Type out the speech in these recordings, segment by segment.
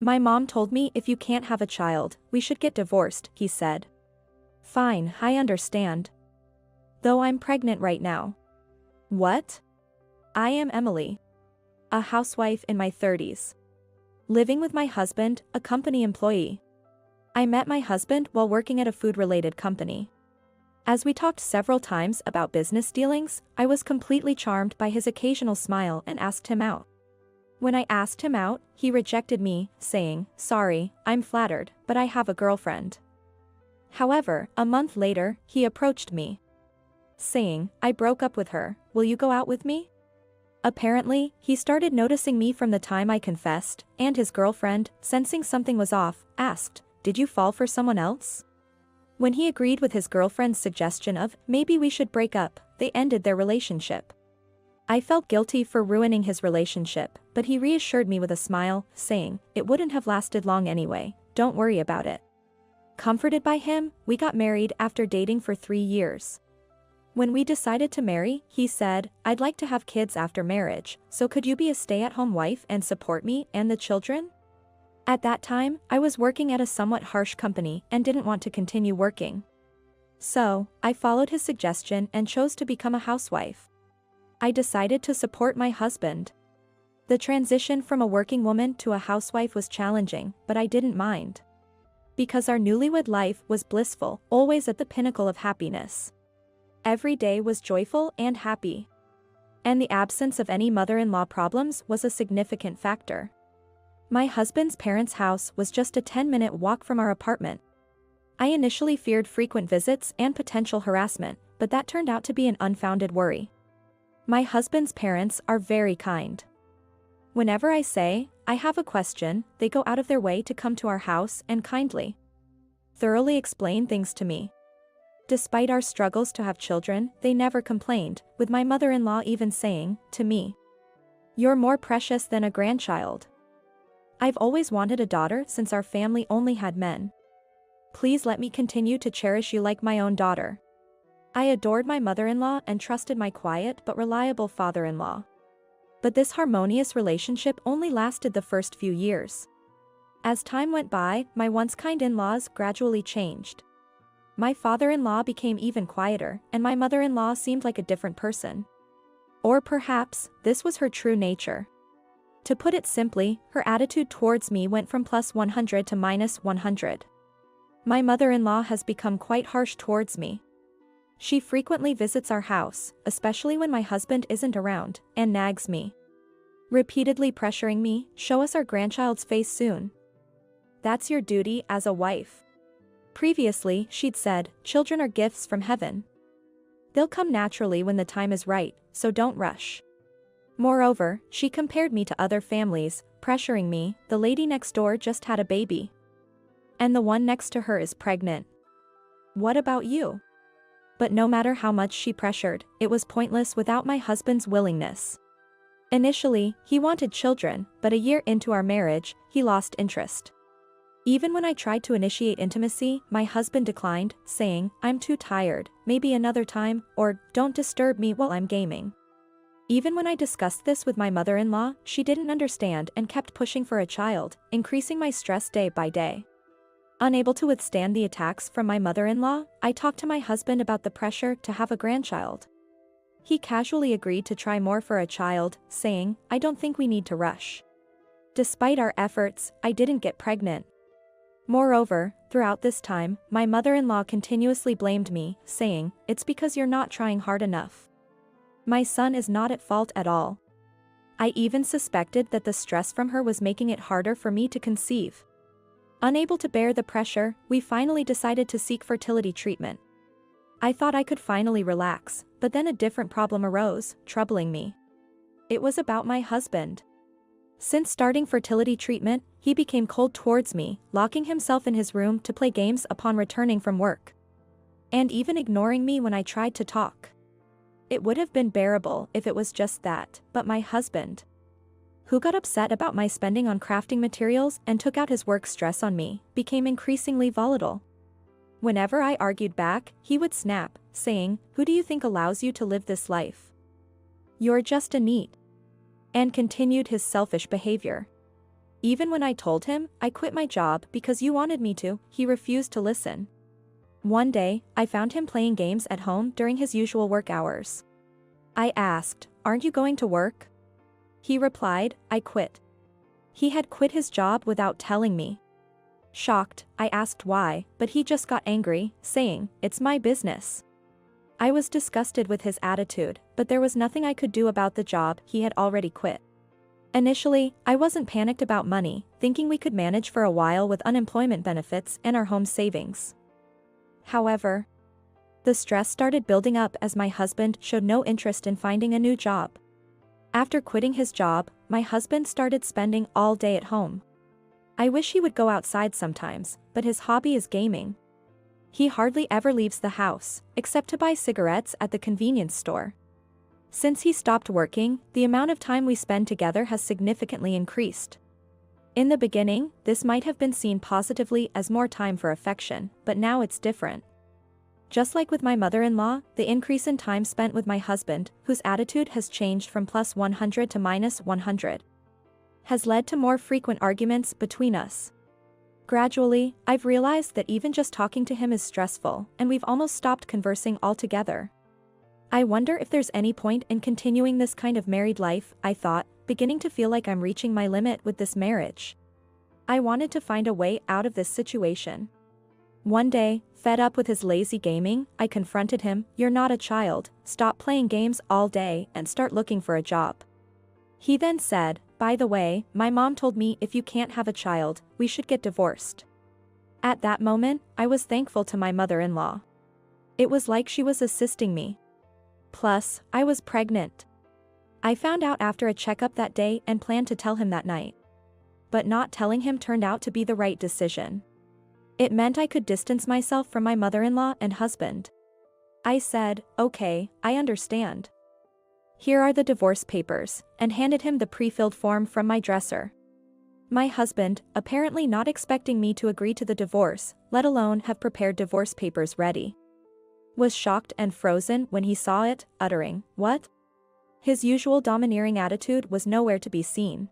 My mom told me if you can't have a child, we should get divorced, he said. Fine, I understand. Though I'm pregnant right now. What? I am Emily. A housewife in my 30s. Living with my husband, a company employee. I met my husband while working at a food-related company. As we talked several times about business dealings, I was completely charmed by his occasional smile and asked him out. When I asked him out, he rejected me, saying, "Sorry, I'm flattered, but I have a girlfriend." However, a month later, he approached me, saying, "I broke up with her, will you go out with me?" Apparently, he started noticing me from the time I confessed, and his girlfriend, sensing something was off, asked, "Did you fall for someone else?" When he agreed with his girlfriend's suggestion of, maybe we should break up, they ended their relationship. I felt guilty for ruining his relationship, but he reassured me with a smile, saying, "It wouldn't have lasted long anyway, don't worry about it." Comforted by him, we got married after dating for 3 years. When we decided to marry, he said, "I'd like to have kids after marriage, so could you be a stay-at-home wife and support me and the children?" At that time, I was working at a somewhat harsh company and didn't want to continue working. So, I followed his suggestion and chose to become a housewife. I decided to support my husband. The transition from a working woman to a housewife was challenging, but I didn't mind. Because our newlywed life was blissful, always at the pinnacle of happiness. Every day was joyful and happy. And the absence of any mother-in-law problems was a significant factor. My husband's parents' house was just a 10-minute walk from our apartment. I initially feared frequent visits and potential harassment, but that turned out to be an unfounded worry. My husband's parents are very kind. Whenever I say, "I have a question," they go out of their way to come to our house and kindly, thoroughly explain things to me. Despite our struggles to have children, they never complained, with my mother-in-law even saying, to me, "You're more precious than a grandchild. I've always wanted a daughter since our family only had men. Please let me continue to cherish you like my own daughter." I adored my mother-in-law and trusted my quiet but reliable father-in-law. But this harmonious relationship only lasted the first few years. As time went by, my once kind in-laws gradually changed. My father-in-law became even quieter, and my mother-in-law seemed like a different person. Or perhaps, this was her true nature. To put it simply, her attitude towards me went from +100 to -100. My mother-in-law has become quite harsh towards me. She frequently visits our house, especially when my husband isn't around, and nags me, repeatedly pressuring me, "Show us our grandchild's face soon. That's your duty as a wife." Previously, she'd said, "Children are gifts from heaven. They'll come naturally when the time is right, so don't rush." Moreover, she compared me to other families, pressuring me, "The lady next door just had a baby. And the one next to her is pregnant. What about you?" But no matter how much she pressured, it was pointless without my husband's willingness. Initially, he wanted children, but a year into our marriage, he lost interest. Even when I tried to initiate intimacy, my husband declined, saying, "I'm too tired, maybe another time," or "Don't disturb me while I'm gaming." Even when I discussed this with my mother-in-law, she didn't understand and kept pushing for a child, increasing my stress day by day. Unable to withstand the attacks from my mother-in-law, I talked to my husband about the pressure to have a grandchild. He casually agreed to try more for a child, saying, "I don't think we need to rush." Despite our efforts, I didn't get pregnant. Moreover, throughout this time, my mother-in-law continuously blamed me, saying, "It's because you're not trying hard enough. My son is not at fault at all." I even suspected that the stress from her was making it harder for me to conceive. Unable to bear the pressure, we finally decided to seek fertility treatment. I thought I could finally relax, but then a different problem arose, troubling me. It was about my husband. Since starting fertility treatment, he became cold towards me, locking himself in his room to play games upon returning from work. And even ignoring me when I tried to talk. It would have been bearable if it was just that, but my husband, who got upset about my spending on crafting materials and took out his work stress on me, became increasingly volatile. Whenever I argued back, he would snap, saying, "Who do you think allows you to live this life? You're just a NEET," and continued his selfish behavior. Even when I told him I quit my job because you wanted me to, he refused to listen. One day, I found him playing games at home during his usual work hours. I asked, "Aren't you going to work?" He replied, "I quit." He had quit his job without telling me. Shocked, I asked why, but he just got angry, saying, "It's my business." I was disgusted with his attitude, but there was nothing I could do about the job he had already quit. Initially, I wasn't panicked about money, thinking we could manage for a while with unemployment benefits and our home savings. However, the stress started building up as my husband showed no interest in finding a new job. After quitting his job, my husband started spending all day at home. I wish he would go outside sometimes, but his hobby is gaming. He hardly ever leaves the house, except to buy cigarettes at the convenience store. Since he stopped working, the amount of time we spend together has significantly increased. In the beginning, this might have been seen positively as more time for affection, but now it's different. Just like with my mother-in-law, the increase in time spent with my husband, whose attitude has changed from +100 to -100, has led to more frequent arguments between us. Gradually, I've realized that even just talking to him is stressful, and we've almost stopped conversing altogether. I wonder if there's any point in continuing this kind of married life, I thought, beginning to feel like I'm reaching my limit with this marriage. I wanted to find a way out of this situation. One day, fed up with his lazy gaming, I confronted him, "You're not a child, stop playing games all day and start looking for a job." He then said, "By the way, my mom told me if you can't have a child, we should get divorced." At that moment, I was thankful to my mother-in-law. It was like she was assisting me. Plus, I was pregnant. I found out after a checkup that day and planned to tell him that night. But not telling him turned out to be the right decision. It meant I could distance myself from my mother-in-law and husband. I said, "Okay, I understand. Here are the divorce papers," and handed him the pre-filled form from my dresser. My husband, apparently not expecting me to agree to the divorce, let alone have prepared divorce papers ready, was shocked and frozen when he saw it, uttering, "What?" His usual domineering attitude was nowhere to be seen.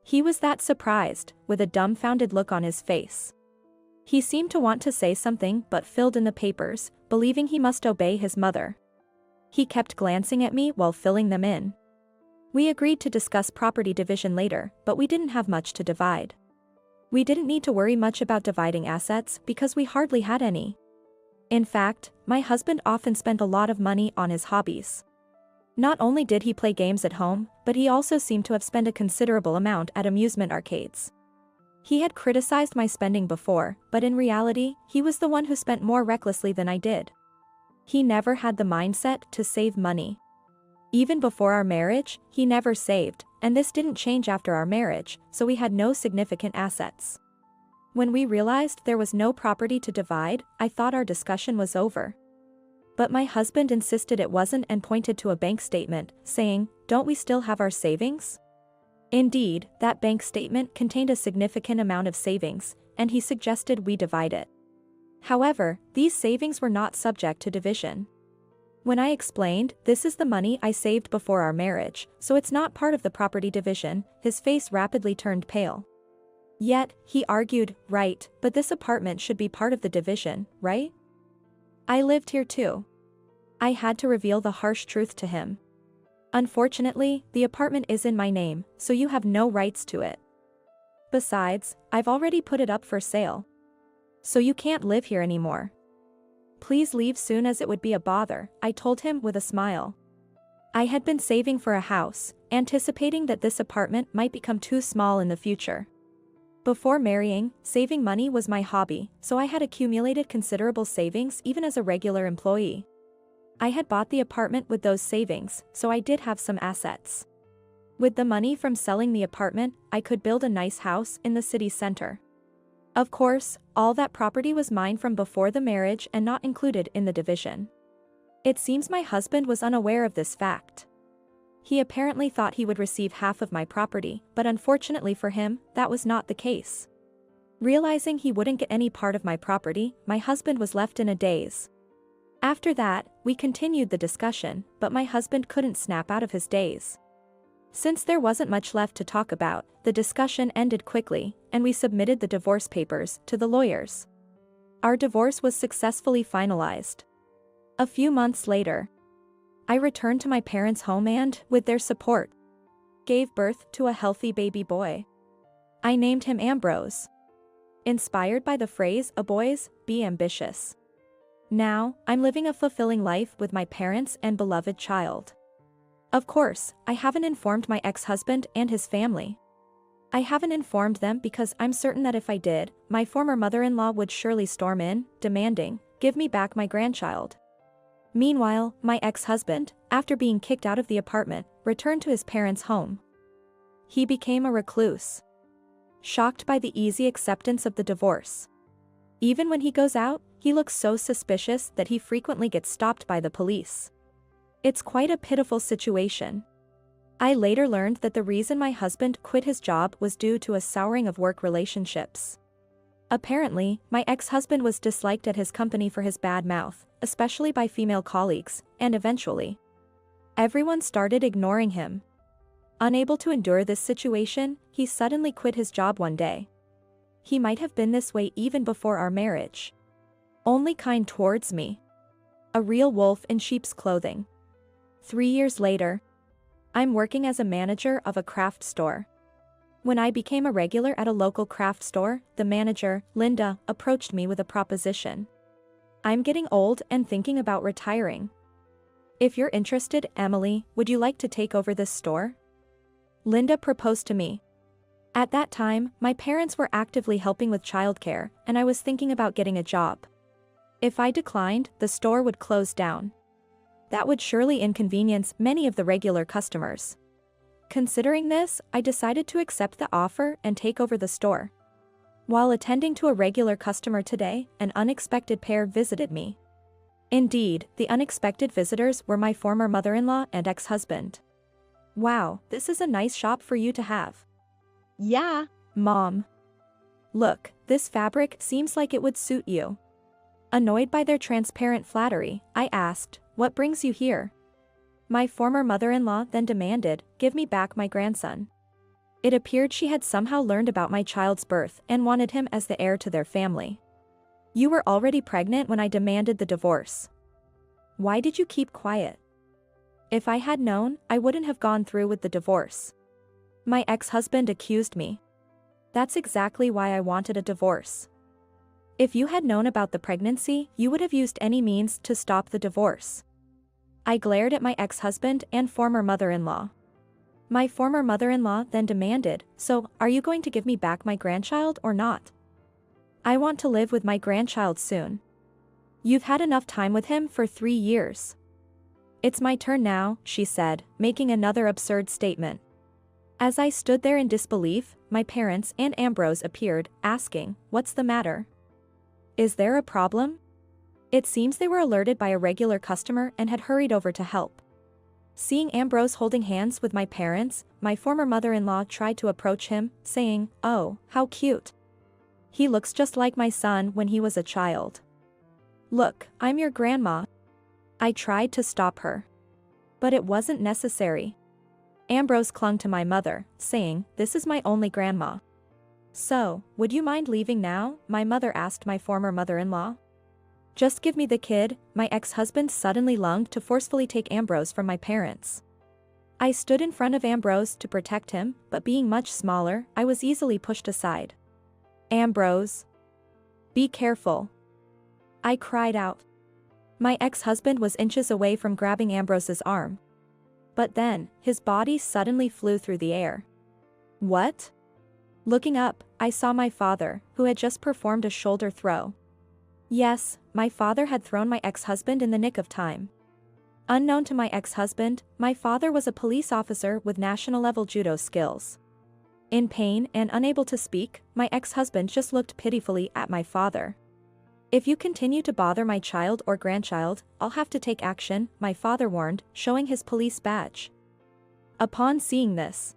He was that surprised, with a dumbfounded look on his face. He seemed to want to say something but filled in the papers, believing he must obey his mother. He kept glancing at me while filling them in. We agreed to discuss property division later, but we didn't have much to divide. We didn't need to worry much about dividing assets because we hardly had any. In fact, my husband often spent a lot of money on his hobbies. Not only did he play games at home, but he also seemed to have spent a considerable amount at amusement arcades. He had criticized my spending before, but in reality, he was the one who spent more recklessly than I did. He never had the mindset to save money. Even before our marriage, he never saved, and this didn't change after our marriage, so we had no significant assets. When we realized there was no property to divide, I thought our discussion was over. But my husband insisted it wasn't and pointed to a bank statement, saying, "Don't we still have our savings?" Indeed, that bank statement contained a significant amount of savings, and he suggested we divide it. However, these savings were not subject to division. When I explained, "This is the money I saved before our marriage, so it's not part of the property division," his face rapidly turned pale. Yet, he argued, "Right, but this apartment should be part of the division, right? I lived here too." I had to reveal the harsh truth to him. "Unfortunately, the apartment is in my name, so you have no rights to it. Besides, I've already put it up for sale. So you can't live here anymore. Please leave soon as it would be a bother," I told him with a smile. I had been saving for a house, anticipating that this apartment might become too small in the future. Before marrying, saving money was my hobby, so I had accumulated considerable savings even as a regular employee. I had bought the apartment with those savings, so I did have some assets. With the money from selling the apartment, I could build a nice house in the city center. Of course, all that property was mine from before the marriage and not included in the division. It seems my husband was unaware of this fact. He apparently thought he would receive half of my property, but unfortunately for him, that was not the case. Realizing he wouldn't get any part of my property, my husband was left in a daze. After that, we continued the discussion, but my husband couldn't snap out of his daze. Since there wasn't much left to talk about, the discussion ended quickly, and we submitted the divorce papers to the lawyers. Our divorce was successfully finalized. A few months later, I returned to my parents' home and, with their support, gave birth to a healthy baby boy. I named him Ambrose, inspired by the phrase, "A boys, be ambitious." Now, I'm living a fulfilling life with my parents and beloved child. Of course, I haven't informed my ex-husband and his family. I haven't informed them because I'm certain that if I did, my former mother-in-law would surely storm in, demanding, "Give me back my grandchild." Meanwhile, my ex-husband, after being kicked out of the apartment, returned to his parents' home. He became a recluse, shocked by the easy acceptance of the divorce. Even when he goes out, he looks so suspicious that he frequently gets stopped by the police. It's quite a pitiful situation. I later learned that the reason my husband quit his job was due to a souring of work relationships. Apparently, my ex-husband was disliked at his company for his bad mouth, especially by female colleagues, and eventually, everyone started ignoring him. Unable to endure this situation, he suddenly quit his job one day. He might have been this way even before our marriage. Only kind towards me. A real wolf in sheep's clothing. 3 years later, I'm working as a manager of a craft store. When I became a regular at a local craft store, the manager, Linda, approached me with a proposition. "I'm getting old and thinking about retiring. If you're interested, Emily, would you like to take over this store?" Linda proposed to me. At that time, my parents were actively helping with childcare, and I was thinking about getting a job. If I declined, the store would close down. That would surely inconvenience many of the regular customers. Considering this, I decided to accept the offer and take over the store. While attending to a regular customer today, an unexpected pair visited me. Indeed, the unexpected visitors were my former mother-in-law and ex-husband. "Wow, this is a nice shop for you to have." "Yeah, Mom. Look, this fabric seems like it would suit you." Annoyed by their transparent flattery, I asked, "What brings you here?" My former mother-in-law then demanded, "Give me back my grandson." It appeared she had somehow learned about my child's birth and wanted him as the heir to their family. "You were already pregnant when I demanded the divorce. Why did you keep quiet?" "If I had known, I wouldn't have gone through with the divorce." My ex-husband accused me. "That's exactly why I wanted a divorce. If you had known about the pregnancy, you would have used any means to stop the divorce." I glared at my ex-husband and former mother-in-law. My former mother-in-law then demanded, "So, are you going to give me back my grandchild or not? I want to live with my grandchild soon. You've had enough time with him for 3 years. It's my turn now," she said, making another absurd statement. As I stood there in disbelief, my parents and Ambrose appeared, asking, "What's the matter? Is there a problem?" It seems they were alerted by a regular customer and had hurried over to help. Seeing Ambrose holding hands with my parents, my former mother-in-law tried to approach him, saying, "Oh, how cute. He looks just like my son when he was a child. Look, I'm your grandma." I tried to stop her, but it wasn't necessary. Ambrose clung to my mother, saying, "This is my only grandma." "So, would you mind leaving now?" my mother asked my former mother-in-law. "Just give me the kid." My ex-husband suddenly lunged to forcefully take Ambrose from my parents. I stood in front of Ambrose to protect him, but being much smaller, I was easily pushed aside. "Ambrose, be careful," I cried out. My ex-husband was inches away from grabbing Ambrose's arm. But then, his body suddenly flew through the air. "What?" Looking up, I saw my father, who had just performed a shoulder throw. Yes, my father had thrown my ex-husband in the nick of time. Unknown to my ex-husband, my father was a police officer with national-level judo skills. In pain and unable to speak, my ex-husband just looked pitifully at my father. "If you continue to bother my child or grandchild, I'll have to take action," my father warned, showing his police badge. Upon seeing this,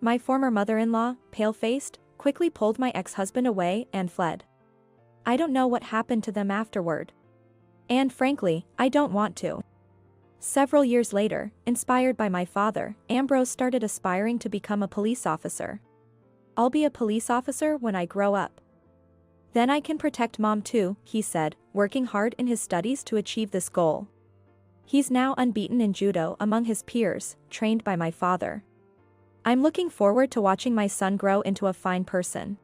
my former mother-in-law, pale-faced, quickly pulled my ex-husband away and fled. I don't know what happened to them afterward. And frankly, I don't want to. Several years later, inspired by my father, Ambrose started aspiring to become a police officer. I'll be a police officer when I grow up. Then I can protect Mom too, he said, working hard in his studies to achieve this goal. He's now unbeaten in judo among his peers, trained by my father. I'm looking forward to watching my son grow into a fine person.